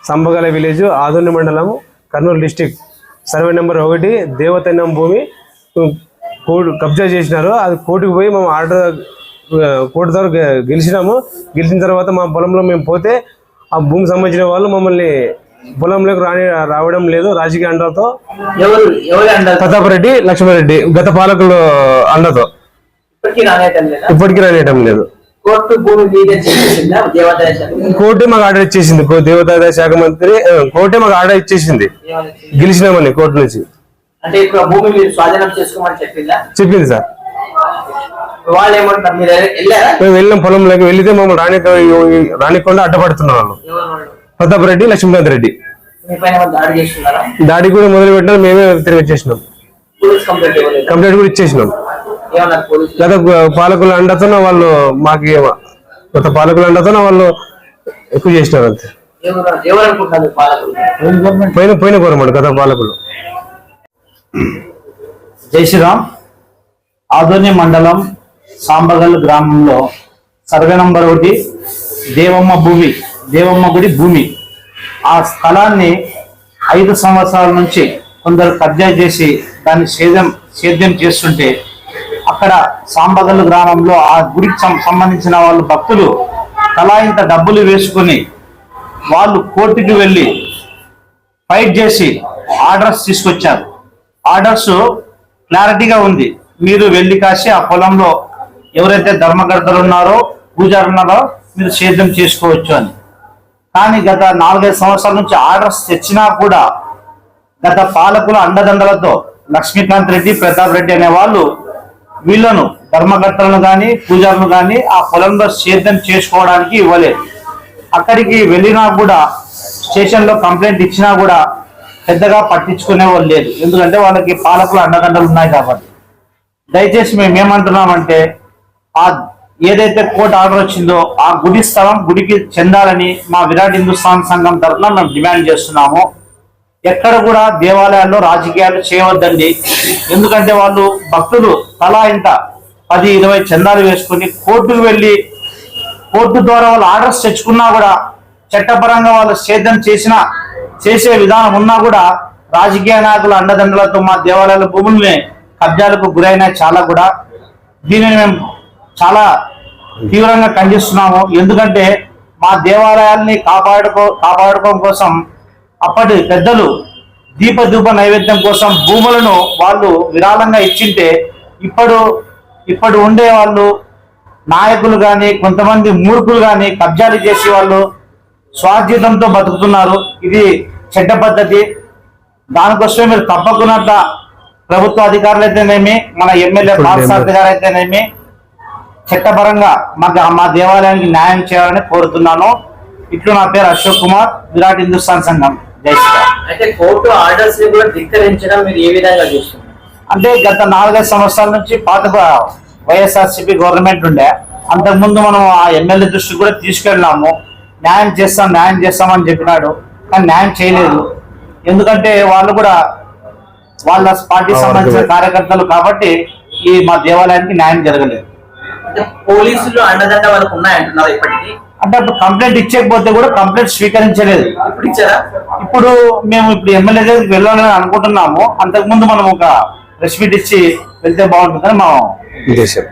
సంబగల village, Adoni మండలం, Kurnool district, survey number 1 దేవతైనం భూమి కబ్జా చేసినారు. అది కోర్టుకు పోయి మేము కోర్టు ద్వారా గెలిచినాము. గెలిచిన తర్వాత మా పొలంలో మేము పోతే ఆ భూమికి సంబంధించిన వాళ్ళు మమ్మల్ని పొలంలోకి రావడం లేదు. రాజకీయ అండతో ప్రతాప్ రెడ్డి, లక్ష్మారెడ్డి గత పాలకులు అండతో ఇప్పటికీ రానియటం లేదు. కోర్టు మాకు ఆర్డర్ ఇచ్చేసింది. దేవాదాయ శాఖ మంత్రి కోర్టే మాకు ఆర్డర్ ఇచ్చేసింది గెలిచినామని కోర్టు నుంచి. చెప్పింది సార్. మేము వెళ్ళిన పొలంలోకి వెళ్తే మమ్మల్ని రానికుండా అడ్డపడుతున్న వాళ్ళు ప్రతాప్ రెడ్డి, లక్ష్మీకాంత్ రెడ్డి. దాడి కూడా మొదలు పెట్టినా మేమే తిరిగి వచ్చేసినాం. కంప్లైంట్ కూడా ఇచ్చేసినాం. గత పాలకుల అండతో వాళ్ళు గత పాలకుల అండతో వాళ్ళు ఎక్కువ చేసినారు అంతే. పోయిన కోరమాట గత పాలకులు. జై శ్రీరామ్. ఆదోని మండలం సాంబగల్ గ్రామంలో సర్వే నంబర్ 1 దేవమ్మ గుడి భూమి, ఆ స్థలాన్ని 5 సంవత్సరాల నుంచి కొందరు కబ్జా చేసి దాన్ని సేద్యం చేస్తుంటే అక్కడ సాంబగల్ గ్రామంలో ఆ గుడికి సంబంధించిన వాళ్ళు భక్తులు తలా ఇంత డబ్బులు వేసుకుని వాళ్ళు కోర్టుకి వెళ్ళి ఫైట్ చేసి ఆర్డర్స్ తీసుకొచ్చారు. ఆర్డర్స్ క్లారిటీగా ఉంది, మీరు వెళ్ళి కాసి ఆ పొలంలో ఎవరైతే ధర్మకర్తలు ఉన్నారో, పూజారులు ఉన్నారో మీరు సేద్యం చేసుకోవచ్చు అని. కానీ గత 4-5 సంవత్సరాల నుంచి ఆర్డర్స్ తెచ్చినా కూడా గత పాలకుల అండదండలతో లక్ష్మీకాంత్ రెడ్డి, ప్రతాప్ రెడ్డి అనే వాళ్ళు వీళ్ళను ధర్మకర్తలను కానీ పూజారులను కానీ ఆ పొలంలో సేద్యం చేసుకోవడానికి ఇవ్వలేదు. అక్కడికి వెళ్ళినా కూడా స్టేషన్లో కంప్లైంట్ ఇచ్చినా కూడా పెద్దగా పట్టించుకునే వాళ్ళు లేదు. ఎందుకంటే వాళ్ళకి పాలకుల అండదండలు ఉన్నాయి కాబట్టి. దయచేసి మేము ఏమంటున్నామంటే ఏదైతే కోర్టు ఆర్డర్ వచ్చిందో ఆ గుడి స్థలం గుడికి చెందాలని మా విరాట్ హిందుస్థాన్ సంఘం తరఫున మేము డిమాండ్ చేస్తున్నాము. ఎక్కడ కూడా దేవాలయాల్లో రాజకీయాలు చేయవద్దండి. ఎందుకంటే వాళ్ళు భక్తులు తలా ఇంత 10-20 చందాలు వేసుకుని కోర్టుకు వెళ్ళి కోర్టు ద్వారా వాళ్ళు ఆర్డర్స్ తెచ్చుకున్నా కూడా చట్టపరంగా వాళ్ళు సేద్యం చేసే విధానం ఉన్నా కూడా రాజకీయ నాయకుల అండదండలతో మా దేవాలయాల భూముల్ని కబ్జాలకు గురైన చాలా కూడా దీనిని మేము చాలా తీవ్రంగా ఖండిస్తున్నాము. ఎందుకంటే మా దేవాలయాల్ని కాపాడుకోవడం కోసం అప్పటి పెద్దలు దీపధూప నైవేద్యం కోసం భూములను వాళ్ళు విరాళంగా ఇచ్చింటే ఇప్పుడు ఉండే వాళ్ళు నాయకులు కానీ కొంతమంది మూర్ఖులు కానీ కబ్జాలు చేసి వాళ్ళు స్వార్జితంతో బతుకుతున్నారు. ఇది చెడ్డ పద్ధతి. దానికోసమే మీరు తప్పకుండా ప్రభుత్వ అధికారులు అయితేనేమి, మన ఎమ్మెల్యే పార్థసారథి గారు అయితేనేమి చట్టపరంగా మా దేవాలయానికి న్యాయం చేయాలని కోరుతున్నాను. ఇట్లు నా పేరు అశోక్ కుమార్, విరాట్ హిందుస్థాన్ సంఘం. జై శ్రీరామ్. అయితే కోర్టు ఆర్డర్స్ ని కూడా ధిక్కరించడం మీరు ఏ విధంగా చూస్తున్నారు? అంటే గత 4-5 సంవత్సరాల నుంచి పాత వైఎస్ఆర్సీపీ గవర్నమెంట్ ఉండే, అంతకుముందు మనం ఆ ఎమ్మెల్యే దృష్టికి కూడా తీసుకెళ్ళినాము. న్యాయం చేస్తామని చెప్పినాడు, కానీ న్యాయం చేయలేదు. ఎందుకంటే వాళ్ళు కూడా వాళ్ళ పార్టీకి సంబంధించిన కార్యకర్తలు కాబట్టి మా దేవాలయానికి న్యాయం జరగలేదు. పోలీసులు అండదండ వాళ్ళకు ఉన్నాయంటున్నారు ఇప్పటికీ. అంటే అప్పుడు కంప్లైంట్ ఇచ్చకపోతే కూడా కంప్లైంట్ స్వీకరించలేదు. ఇప్పుడు ఇచ్చారా? మేము ఎమ్మెల్యే దగ్గరికి వెళ్ళాలని అనుకుంటున్నాము. అంతకుముందు మనం ఒక ప్రెస్ మీట్ ఇచ్చి వెళ్తే బాగుంటుందని మా ఉద్దేశం.